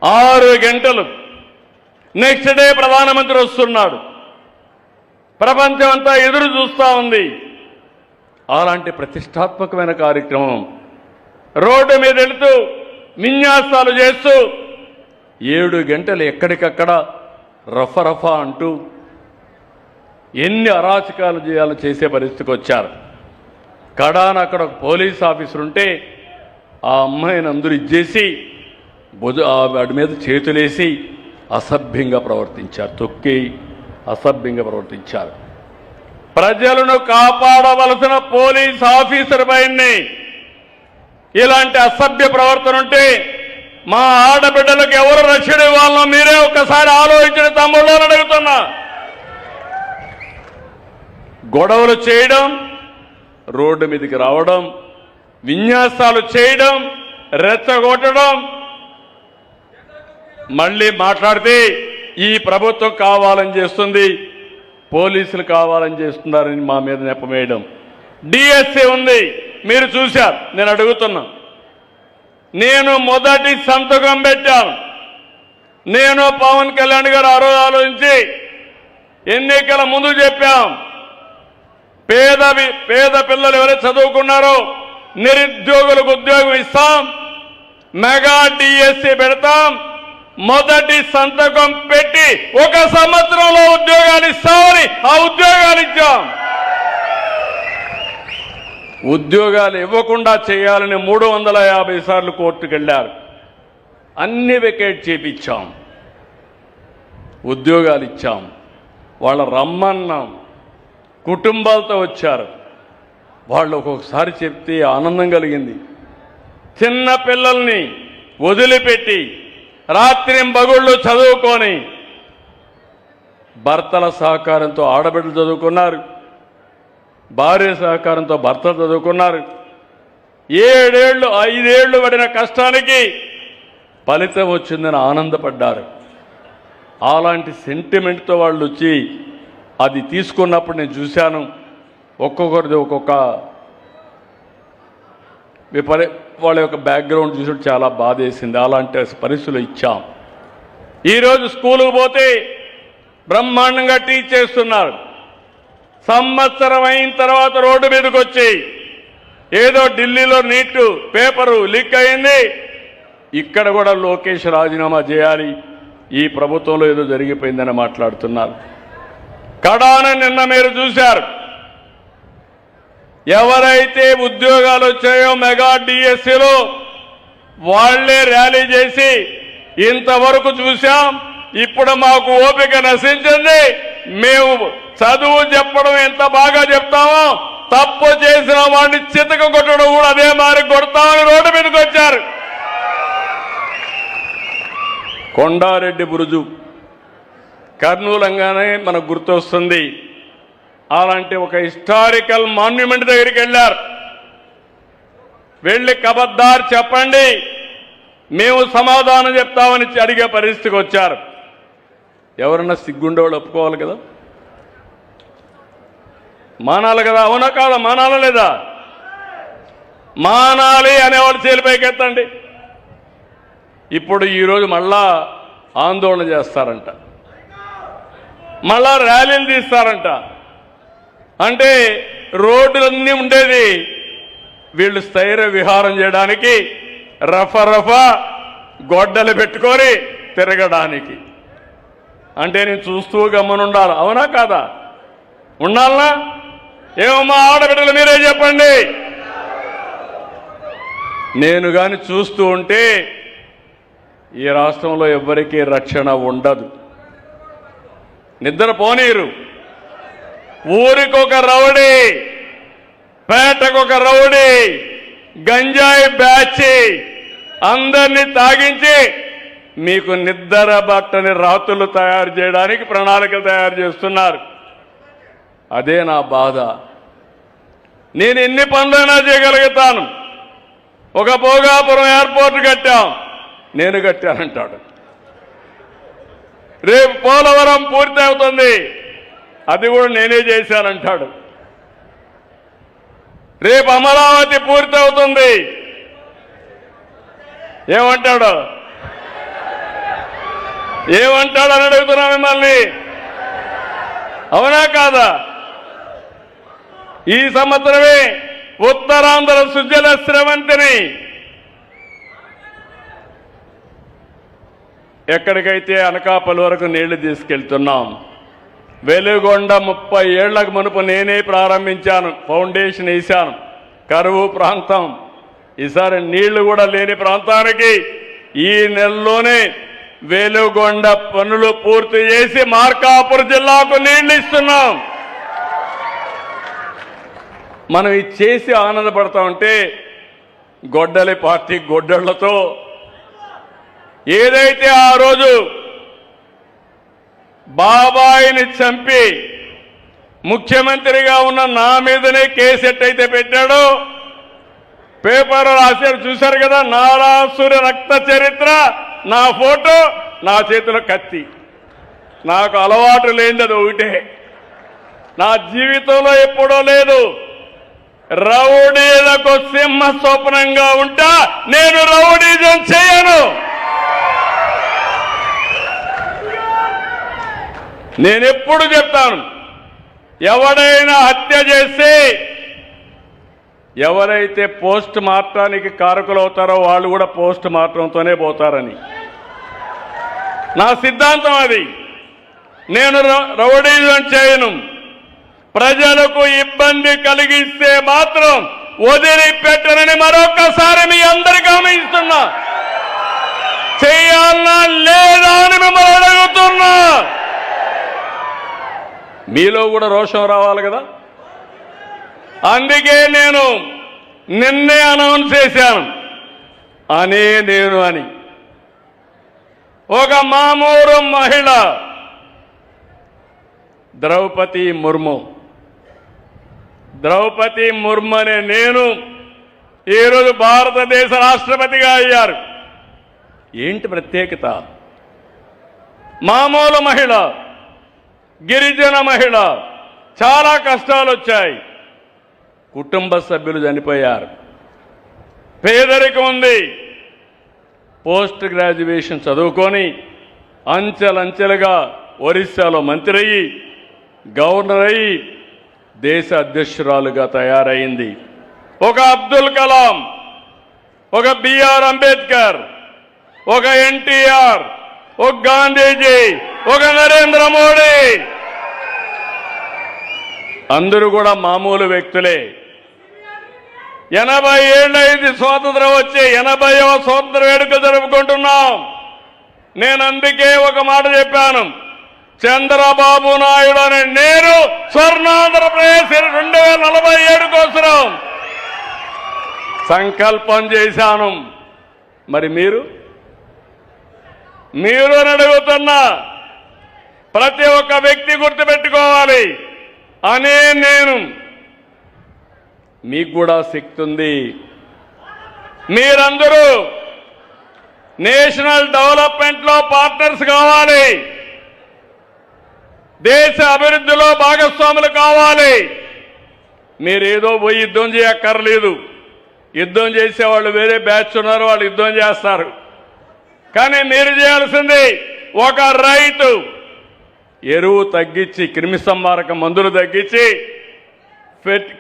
6 గంటలు. నెక్స్ట్ డే ప్రధానమంత్రి వస్తున్నాడు. ప్రపంచం అంతా ఎదురు చూస్తూ ఉంది. అలాంటి ప్రతిష్టాత్మకమైన కార్యక్రమం రోడ్డు మీద వెళుతూ విన్యాసాలు చేస్తూ 7 గంటలు ఎక్కడికక్కడ రఫా అంటూ ఎన్ని అరాచకాలు చేయాలో చేసే పరిస్థితికి వచ్చారు. కడాన అక్కడ ఒక పోలీస్ ఆఫీసర్ ఉంటే ఆ అమ్మాయిని అందరూ ఇచ్చేసి వాడి మీద చేతులేసి అసభ్యంగా ప్రవర్తించారు, తొక్కి అసభ్యంగా ప్రవర్తించారు. ప్రజలను కాపాడవలసిన పోలీస్ ఆఫీసర్ పైనే ఇలాంటి అసభ్య ప్రవర్తన ఉంటే మా ఆడబిడ్డలకు ఎవరు రక్షణ ఇవ్వాలనో మీరే ఒక్కసారి ఆలోచించిన తమ్ముళ్ళు అడుగుతున్నా. గొడవలు చేయడం, రోడ్డు మీదకి రావడం, విన్యాసాలు చేయడం, రెచ్చగొట్టడం, మళ్ళీ మాట్లాడితే ఈ ప్రభుత్వం కావాలని చేస్తుంది, పోలీసులు కావాలని చేస్తున్నారని మా మీద నెపమేయడం. డిఎస్సీ ఉంది, మీరు చూశారు. నేను అడుగుతున్నా, నేను మొదటి సంతకం పెట్టాను. నేను పవన్ కళ్యాణ్ గారు ఆ రోజు ఆలోచించి ఎన్నికల ముందు చెప్పాం, పేద పిల్లలు ఎవరైతే చదువుకున్నారో నిరుద్యోగులకు ఉద్యోగం ఇస్తాం, మెగా డిఎస్సీ పెడతాం. మొదటి సంతకం పెట్టి 1 సంవత్సరంలో ఉద్యోగాలు ఇస్తామని ఆ ఉద్యోగాలు ఇచ్చాం. ఉద్యోగాలు ఇవ్వకుండా చేయాలని 350 సార్లు కోర్టుకు వెళ్ళారు. అన్ని వెకేట్ చేపించాం, ఉద్యోగాలు ఇచ్చాం. వాళ్ళ రమ్మన్నాం, కుటుంబాలతో వచ్చారు. వాళ్ళు ఒక్కొక్కసారి చెప్తే ఆనందం కలిగింది. చిన్న పిల్లల్ని వదిలిపెట్టి రాత్రింబగళ్ళు చదువుకొని భర్తల సహకారంతో ఆడబిడ్డలు చదువుకున్నారు, భార్య సహకారంతో భర్తలు చదువుకున్నారు. 7 ఏళ్ళు 5 ఏళ్ళు పడిన కష్టానికి ఫలితం వచ్చిందని ఆనందపడ్డారు. అలాంటి సెంటిమెంట్తో వాళ్ళు వచ్చి అది తీసుకున్నప్పుడు నేను చూశాను. ఒక్కొక్కరిది ఒక్కొక్క వాళ్ళ యొక్క బ్యాక్గ్రౌండ్ చూసి చాలా బాధేసింది. అలాంటి పరిస్థితులు ఇచ్చాం. ఈరోజు స్కూలుకు పోతే బ్రహ్మాండంగా టీచ్ చేస్తున్నారు. సంవత్సరం అయిన తర్వాత రోడ్డు మీదకి వచ్చి ఏదో ఢిల్లీలో నీట్ పేపరు లీక్ అయింది, ఇక్కడ కూడా లోకేష్ రాజీనామా చేయాలి, ఈ ప్రభుత్వంలో ఏదో జరిగిపోయిందని మాట్లాడుతున్నారు. కడాన నిన్న మీరు చూశారు, ఎవరైతే ఉద్యోగాలు వచ్చాయో మెగా డిఎస్సీలో వాళ్లే ర్యాలీ చేసి ఇంతవరకు చూశాం, ఇప్పుడు మాకు ఓపిక నశించింది, మేము చదువు చెప్పడం ఎంత బాగా చెప్తామో తప్పు చేసిన వాడిని చితక కొట్టడం కూడా అదే మారి కొడతామని రోడ్డు మీదకి వచ్చారు. కొండారెడ్డి బురుజు కర్నూలు అనగానే మనకు గుర్తొస్తుంది. అలాంటి ఒక హిస్టారికల్ మాన్యుమెంట్ దగ్గరికి వెళ్ళారు. వెళ్ళి కబద్దార్ చెప్పండి, మేము సమాధానం చెప్తామని అడిగే పరిస్థితికి వచ్చారు. ఎవరన్నా సిగ్గుండేవాళ్ళు ఒప్పుకోవాలి కదా, మానాలి కదా, అవునా కాదా, మానాలా లేదా? మానాలి అనేవాళ్ళు చేలిపైకి ఎత్తండి. ఇప్పుడు ఈరోజు మళ్ళా ఆందోళన చేస్తారంట, మళ్ళా ర్యాలీలు తీస్తారంట. అంటే రోడ్లన్నీ ఉండేది వీళ్ళు స్థైర్య విహారం చేయడానికి, రఫా గొడ్డలు పెట్టుకొని తిరగడానికి. అంటే నేను చూస్తూ గమ్మనుండాలి, అవునా కాదా? ఉండాలనా? ఏమో మా ఆడబిడ్డలు మీరే చెప్పండి. నేను కానీ చూస్తూ ఉంటే ఈ రాష్ట్రంలో ఎవ్వరికీ రక్షణ ఉండదు. నిద్రపోనీరు. ఊరికొక రౌడీ, పేటకొక రౌడీ, గంజాయి బ్యాచ్ అందరినీ తాగించి మీకు నిద్ర బట్టని రాత్రులు తయారు చేయడానికి ప్రణాళికలు తయారు చేస్తున్నారు. అదే నా బాధ. నేను ఎన్ని పనులైనా చేయగలుగుతాను. ఒక భోగాపురం ఎయిర్పోర్ట్ కట్టాం, నేను కట్టానంటాడు. రేపు పోలవరం పూర్తి అవుతుంది, అది కూడా నేనే చేశానంటాడు. రేపు అమరావతి పూర్తి అవుతుంది, ఏమంటాడు అని అడుగుతున్నా మిమ్మల్ని, అవునా కాదా? ఈ సంవత్సరమే ఉత్తరాంధ్ర సుజల స్రవంతిని ఎక్కడికైతే అనకాపల్లి వరకు నీళ్లు తీసుకెళ్తున్నాం. వెలుగొండ 30 ఏళ్లకు మునుపు నేనే ప్రారంభించాను, ఫౌండేషన్ వేశాను. కరువు ప్రాంతం, ఈసారి నీళ్లు కూడా లేని ప్రాంతానికి ఈ నెలలోనే వెలుగొండ పనులు పూర్తి చేసి మార్కాపురం జిల్లాకు నీళ్లు ఇస్తున్నాం. మనం ఇది చేసి ఆనందపడతా ఉంటే గొడ్డలి పార్టీ గొడ్డళ్లతో ఏదైతే ఆ రోజు బాబాయిని చంపి ముఖ్యమంత్రిగా ఉన్న నా మీదనే కేసు ఎట్టయితే పెట్టాడో, పేపర్ రాశారు చూశారు కదా, నారాసుర రక్త చరిత్ర, నా ఫోటో, నా చేతిలో కత్తి. నాకు అలవాటు లేనిది ఒకటే, నా జీవితంలో ఎప్పుడో లేదు. రౌడీలకు సింహ స్వప్నంగా ఉంటా, నేను రౌడీజం చేయను. నేనెప్పుడు చెప్తాను, ఎవడైనా హత్య చేస్తే ఎవరైతే పోస్ట్ మార్టానికి కారకులు అవుతారో వాళ్ళు కూడా పోస్ట్ మార్టంతోనే పోతారని నా సిద్ధాంతం. అది నేను రౌడీజం చేయను. ప్రజలకు ఇబ్బంది కలిగిస్తే మాత్రం వదిలిపెట్టనని మరొకసారి మీ అందరికీ గమనిస్తున్నా. చేయాలన్నా లేదా అని మిమ్మల్ని అడుగుతున్నా. మీలో కూడా రోషం రావాలి కదా. అందుకే నేను నిన్నే అనౌన్స్ చేశాను, నేను అని. ఒక మామూలు మహిళ ద్రౌపది ముర్ము అనే నేను ఈరోజు భారతదేశ రాష్ట్రపతిగా అయ్యారు. ఏంటి ప్రత్యేకత? మామూలు మహిళ, గిరిజన మహిళ, చాలా కష్టాలు వచ్చాయి, కుటుంబ సభ్యులు చనిపోయారు, పేదరికం ఉంది. పోస్ట్ గ్రాడ్యుయేషన్ చదువుకొని అంచెలంచెలుగా ఒరిస్సాలో మంత్రి అయ్యి, గవర్నర్ అయ్యి, దేశ అధ్యక్షురాలుగా తయారైంది. ఒక అబ్దుల్ కలాం, ఒక బిఆర్ అంబేద్కర్, ఒక ఎన్టీఆర్, ఒక గాంధీజీ, ఒక నరేంద్ర మోడీ, అందరూ కూడా మామూలు వ్యక్తులే. 80 ఏళ్ళైంది స్వాతంత్రం వచ్చి, 80వ స్వాతంత్ర వేడుక జరుపుకుంటున్నాం. నేను అందుకే ఒక మాట చెప్పాను, చంద్రబాబు నాయుడు అనే నేను స్వర్ణాంధ్రప్రదేశ్ 2047 కోసం సంకల్పం చేశాను. మరి మీరు అని అడుగుతున్నా. ప్రతి ఒక్క వ్యక్తి గుర్తుపెట్టుకోవాలి, నేను మీకు కూడా శక్తి ఉంది. మీరందరూ నేషనల్ డెవలప్మెంట్లో పార్ట్నర్స్ కావాలి, దేశ అభివృద్ధిలో భాగస్వాములు కావాలి. మీరేదో పోయి యుద్ధం చేయక్కర్లేదు. యుద్ధం చేసేవాళ్ళు వేరే బ్యాచ్ ఉన్నారు, వాళ్ళు యుద్ధం చేస్తారు. కానీ మీరు చేయాల్సింది ఒక రైతు ఎరువు తగ్గించి, క్రిమి సంహారక మందులు తగ్గించి,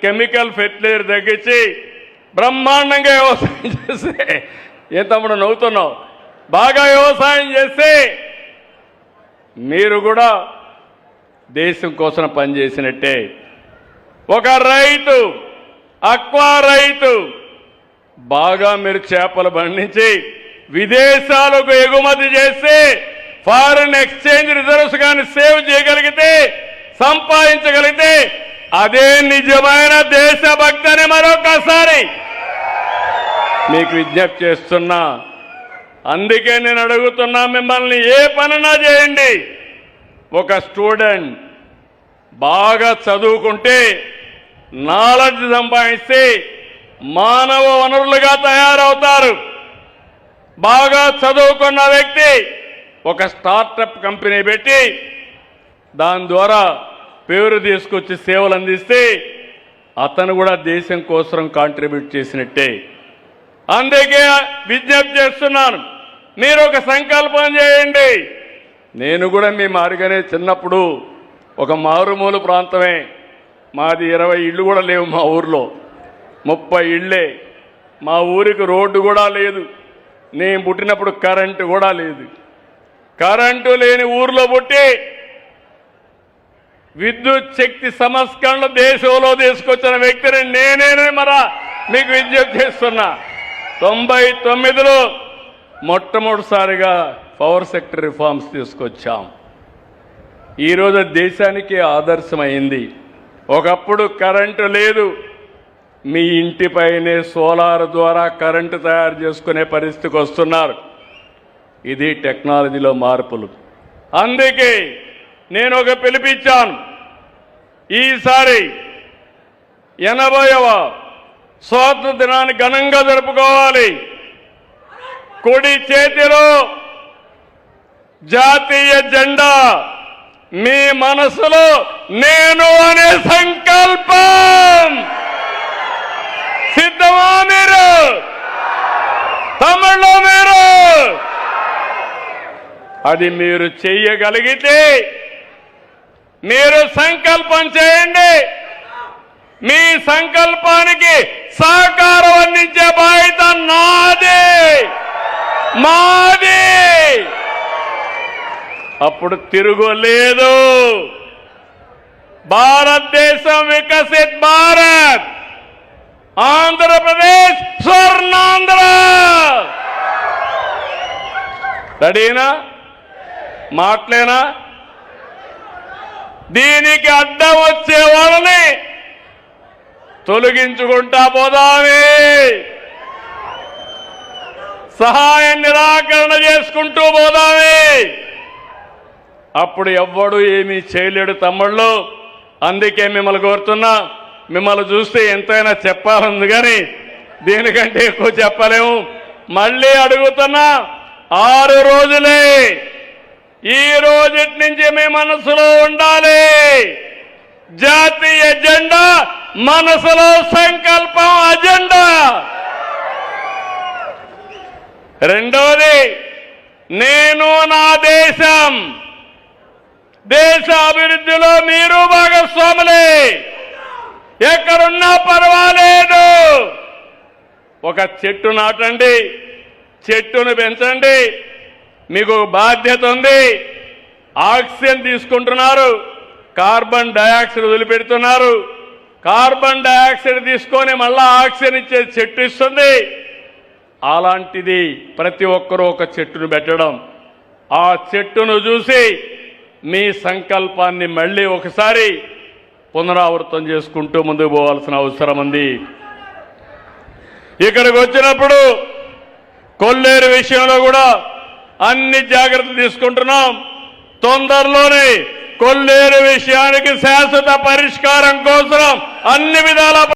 కెమికల్ ఫెర్టిలైజర్ తగ్గించి బ్రహ్మాండంగా వ్యవసాయం చేస్తే, ఏం తమ్ముడు నవ్వుతున్నావు, బాగా వ్యవసాయం చేస్తే మీరు కూడా దేశం కోసం పనిచేసినట్టే. ఒక రైతు, అక్వా రైతు బాగా మీరు చేపలు పండించి విదేశాలకు ఎగుమతి చేస్తే ఫారిన్ ఎక్స్చేంజ్ రిజర్వ్స్ కానీ సేవ్ చేయగలిగితే, సంపాదించగలిగితే అదే నిజమైన దేశభక్తి అని మరొకసారి మీకు విజ్ఞప్తి చేస్తున్నా. అందుకే నేను అడుగుతున్నా మిమ్మల్ని, ఏ పనైనా చేయండి. ఒక స్టూడెంట్ బాగా చదువుకుంటే, నాలెడ్జ్ సంపాదిస్తే మానవ వనరులుగా తయారవుతారు. బాగా చదువుకున్న వ్యక్తి ఒక స్టార్టప్ కంపెనీ పెట్టి దాని ద్వారా పేరు తీసుకొచ్చి సేవలు అందిస్తే అతను కూడా దేశం కోసం కాంట్రిబ్యూట్ చేసినట్టే. అందుకే విజ్ఞప్తి చేస్తున్నాను, మీరు ఒక సంకల్పం చేయండి. నేను కూడా మీ మారిగానే చిన్నప్పుడు ఒక మారుమూల ప్రాంతమే మాది, 20 ఇళ్ళు కూడా లేవు మా ఊర్లో, 30 ఇళ్ళే. మా ఊరికి రోడ్డు కూడా లేదు. నేను పుట్టినప్పుడు కరెంటు కూడా లేదు. కరెంటు లేని ఊర్లో పుట్టి విద్యుత్ శక్తి సంస్కరణలు దేశంలో తీసుకొచ్చిన వ్యక్తిని నేనే మీకు విజ్ఞప్తి చేస్తున్నా. 99లో మొట్టమొదటిసారిగా పవర్ సెక్టర్ రిఫార్మ్స్ తీసుకొచ్చాం. ఈరోజు దేశానికి ఆదర్శమైంది. ఒకప్పుడు కరెంటు లేదు, మీ ఇంటిపైనే సోలార్ ద్వారా కరెంటు తయారు చేసుకునే పరిస్థితికి వస్తున్నారు. ఇది టెక్నాలజీలో మార్పులు. అందుకే నేను ఒక పిలిపించాను. ఈసారి 80వ స్వాతంత్ర దినాన్ని ఘనంగా జరుపుకోవాలి. కుడి చేతిలో జాతీయ జెండా, మీ మనసులో నేను అనే సంకల్పం. సిద్ధమా మీరు? తమిళలో మీరు అది మీరు చెయ్యగలిగితే మీరు సంకల్పం చేయండి. మీ సంకల్పానికి సహకారం అందించే బాధ్యత నాది, మాది. అప్పుడు తిరుగులేదు. భారతదేశం వికసిత్ భారత్, ఆంధ్రప్రదేశ్ స్వర్ణాంధ్ర. రెడీనా? మాటలేనా? దీనికి అడ్డం వచ్చే వాళ్ళని తొలగించుకుంటా పోదామే, సహాయ నిరాకరణ చేసుకుంటూ పోదామే. అప్పుడు ఎవ్వడు ఏమీ చేయలేడు తమ్ముళ్ళు. అందుకే మిమ్మల్ని కోరుతున్నా, మిమ్మల్ని చూస్తే ఎంతైనా చెప్పాలంది కానీ దీనికంటే ఎక్కువ చెప్పలేము. మళ్ళీ అడుగుతున్నా, 6 రోజులే. ఈ రోజుటి నుంచి మీ మనసులో ఉండాలి జాతీయ జెండా, మనసులో సంకల్పం, అజెండా. రెండవది, నేను నా దేశం, దేశ అభివృద్ధిలో మీరు భాగస్వాములే. ఎక్కడున్నా పర్వాలేదు. ఒక చెట్టు నాటండి, చెట్టును పెంచండి. మీకు బాధ్యత ఉంది. ఆక్సిజన్ తీసుకుంటున్నారు, కార్బన్ డయాక్సైడ్ వదిలిపెడుతున్నారు. కార్బన్ డయాక్సైడ్ తీసుకొని మళ్ళా ఆక్సిజన్ ఇచ్చే చెట్టు ఇస్తుంది. అలాంటిది ప్రతి ఒక్కరూ ఒక చెట్టును పెట్టడం, ఆ చెట్టును చూసి మీ సంకల్పాన్ని మళ్ళీ ఒకసారి పునరావృతం చేసుకుంటూ ముందుకు పోవాల్సిన అవసరం ఉంది. ఇక్కడికి వచ్చినప్పుడు కొల్లేరు విషయంలో కూడా అన్ని జాగ్రత్తలు తీసుకుంటున్నాం. తొందరలోనే కొల్లేరు విషయానికి శాశ్వత పరిష్కారం కోసం అన్ని విధాల